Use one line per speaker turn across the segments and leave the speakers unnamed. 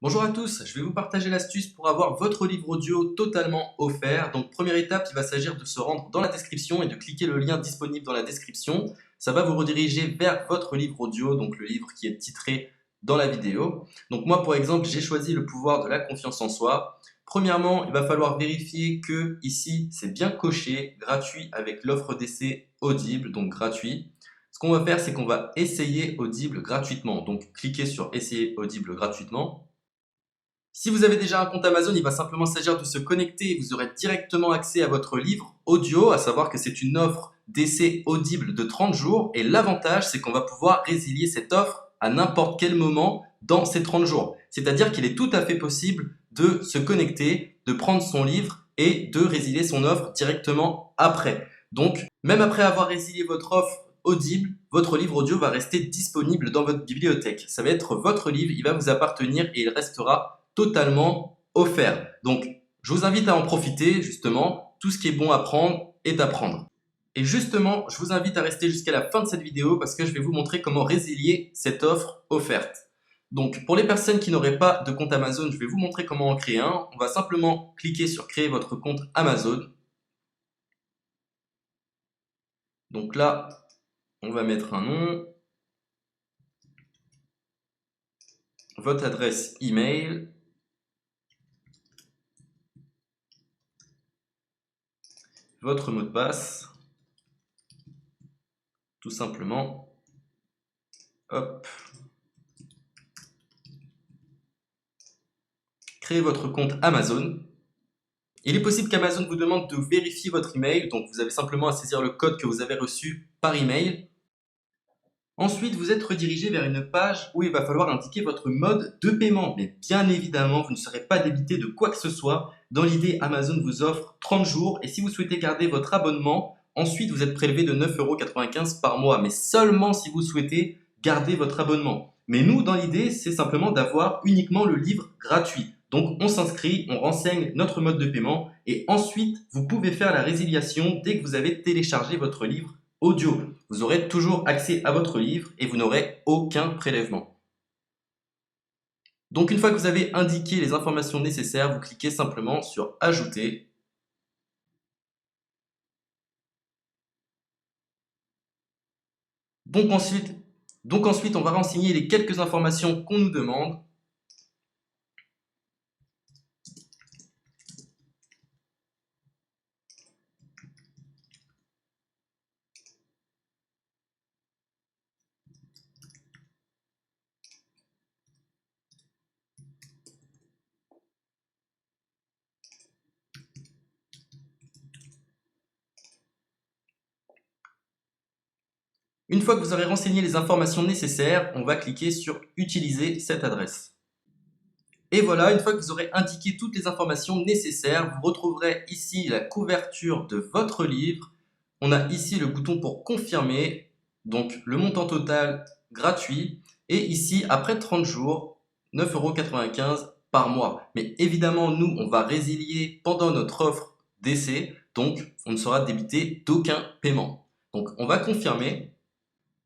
Bonjour à tous, je vais vous partager l'astuce pour avoir votre livre audio totalement offert. Donc première étape, il va s'agir de se rendre dans la description et de cliquer le lien disponible dans la description. Ça va vous rediriger vers votre livre audio, donc le livre qui est titré dans la vidéo. Donc moi par exemple, j'ai choisi le pouvoir de la confiance en soi. Premièrement, il va falloir vérifier que ici c'est bien coché, gratuit avec l'offre d'essai Audible, donc gratuit. Ce qu'on va faire, c'est qu'on va essayer Audible gratuitement. Donc cliquez sur essayer Audible gratuitement. Si vous avez déjà un compte Amazon, il va simplement s'agir de se connecter et vous aurez directement accès à votre livre audio, à savoir que c'est une offre d'essai audible de 30 jours et l'avantage c'est qu'on va pouvoir résilier cette offre à n'importe quel moment dans ces 30 jours. C'est-à-dire qu'il est tout à fait possible de se connecter, de prendre son livre et de résilier son offre directement après. Donc, même après avoir résilié votre offre audible, votre livre audio va rester disponible dans votre bibliothèque. Ça va être votre livre, il va vous appartenir et il restera totalement offert. Donc, je vous invite à en profiter, justement. Tout ce qui est bon à prendre est à prendre. Et justement, je vous invite à rester jusqu'à la fin de cette vidéo parce que je vais vous montrer comment résilier cette offre offerte. Donc, pour les personnes qui n'auraient pas de compte Amazon, je vais vous montrer comment en créer un. On va simplement cliquer sur créer votre compte Amazon. Donc là, on va mettre un nom, votre adresse email, votre mot de passe, tout simplement. Hop. Créez votre compte Amazon. Il est possible qu'Amazon vous demande de vérifier votre email, donc vous avez simplement à saisir le code que vous avez reçu par email. Ensuite, vous êtes redirigé vers une page où il va falloir indiquer votre mode de paiement. Mais bien évidemment, vous ne serez pas débité de quoi que ce soit. Dans l'idée, Amazon vous offre 30 jours et si vous souhaitez garder votre abonnement, ensuite vous êtes prélevé de 9,95 € par mois, mais seulement si vous souhaitez garder votre abonnement. Mais nous, dans l'idée, c'est simplement d'avoir uniquement le livre gratuit. Donc on s'inscrit, on renseigne notre mode de paiement et ensuite vous pouvez faire la résiliation dès que vous avez téléchargé votre livre audio. Vous aurez toujours accès à votre livre et vous n'aurez aucun prélèvement. Donc une fois que vous avez indiqué les informations nécessaires, vous cliquez simplement sur Ajouter. Donc ensuite, on va renseigner les quelques informations qu'on nous demande. Une fois que vous aurez renseigné les informations nécessaires, on va cliquer sur Utiliser cette adresse. Et voilà, une fois que vous aurez indiqué toutes les informations nécessaires, vous retrouverez ici la couverture de votre livre. On a ici le bouton pour confirmer, donc le montant total gratuit. Et ici, après 30 jours, 9,95 € par mois. Mais évidemment, nous, on va résilier pendant notre offre d'essai, donc on ne sera débité d'aucun paiement. Donc on va confirmer.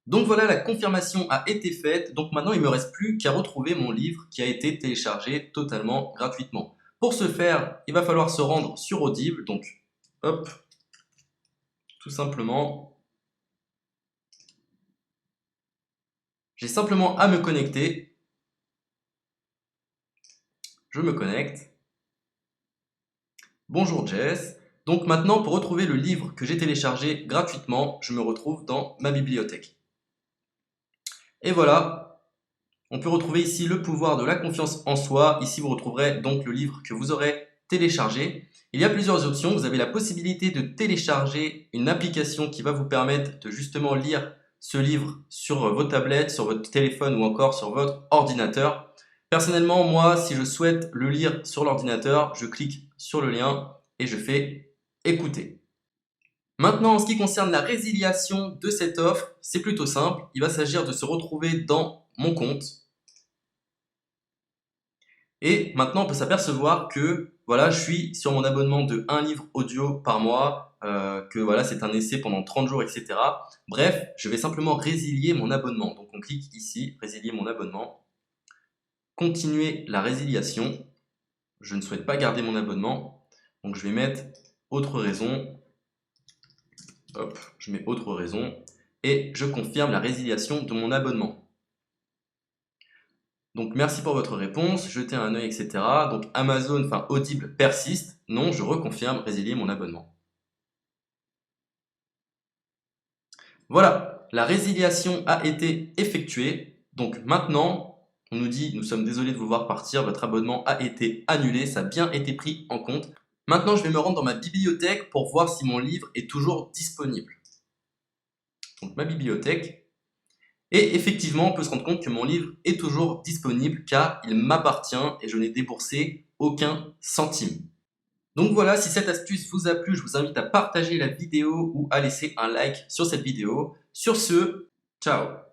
Donc voilà, la confirmation a été faite. Donc maintenant, il ne me reste plus qu'à retrouver mon livre qui a été téléchargé totalement gratuitement. Pour ce faire, il va falloir se rendre sur Audible. Donc, hop, tout simplement, j'ai simplement à me connecter. Je me connecte. Bonjour Jess. Donc maintenant, pour retrouver le livre que j'ai téléchargé gratuitement, je me retrouve dans ma bibliothèque. Et voilà, on peut retrouver ici le pouvoir de la confiance en soi. Ici, vous retrouverez donc le livre que vous aurez téléchargé. Il y a plusieurs options. Vous avez la possibilité de télécharger une application qui va vous permettre de justement lire ce livre sur vos tablettes, sur votre téléphone ou encore sur votre ordinateur. Personnellement, moi, si je souhaite le lire sur l'ordinateur, je clique sur le lien et je fais écouter. Maintenant, en ce qui concerne la résiliation de cette offre, c'est plutôt simple. Il va s'agir de se retrouver dans mon compte. Et maintenant, on peut s'apercevoir que voilà, je suis sur mon abonnement de 1 livre audio par mois, que voilà, c'est un essai pendant 30 jours, etc. Bref, je vais simplement résilier mon abonnement. Donc on clique ici, résilier mon abonnement. continuer la résiliation. Je ne souhaite pas garder mon abonnement. Donc je vais mettre autre raison. Hop, je mets autre raison. Et je confirme la résiliation de mon abonnement. Donc merci pour votre réponse, jetez un œil, etc. Donc Amazon, enfin Audible persiste. Non, je reconfirme, résilier mon abonnement. Voilà, la résiliation a été effectuée. Donc maintenant, on nous dit, nous sommes désolés de vous voir partir, votre abonnement a été annulé, ça a bien été pris en compte. Maintenant, je vais me rendre dans ma bibliothèque pour voir si mon livre est toujours disponible. Donc ma bibliothèque. Et effectivement, on peut se rendre compte que mon livre est toujours disponible car il m'appartient et je n'ai déboursé aucun centime. Donc voilà, si cette astuce vous a plu, je vous invite à partager la vidéo ou à laisser un like sur cette vidéo. Sur ce, ciao!